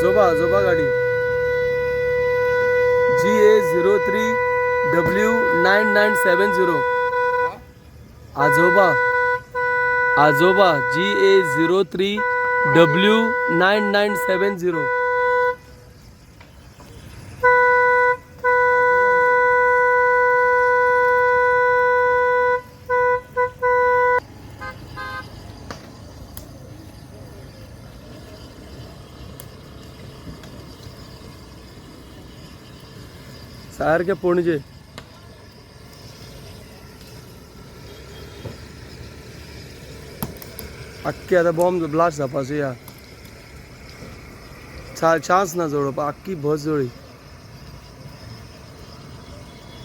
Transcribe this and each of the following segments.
आजोबा आजोबा गाडी GA03W9970 आजोबा आजोबा GA03W9970 सारखे पणजे आख्खी आता बॉम्ब ब्लास्ट जावपाचो या चान्स ना जोडोवपाक आख्खी बस जळी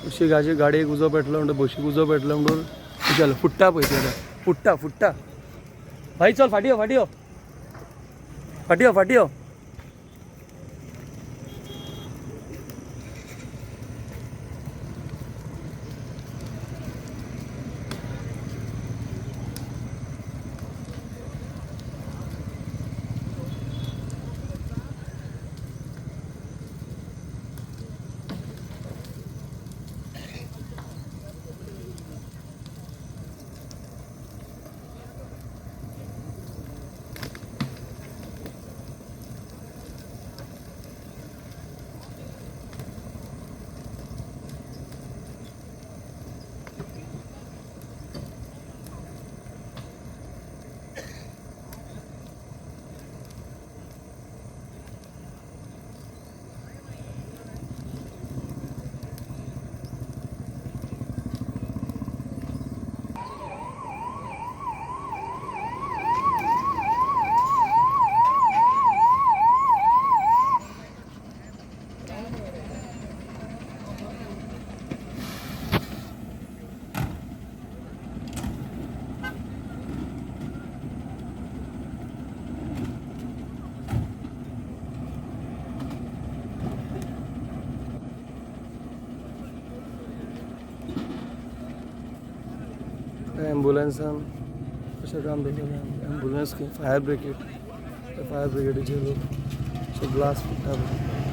अशी गाडयेक उजो पेटलो म्हणटा बशीक उजो पेटलो म्हणून विचारलो फुट्टा पळय ते फुट्टा फुट्टा भाई चल फाटी फाटी फाटी फाटी एम्बुलन्सान कशें काम दवरलें एम्बुलन्स फायर ब्रिगेडीचे लोक ब्लास्ट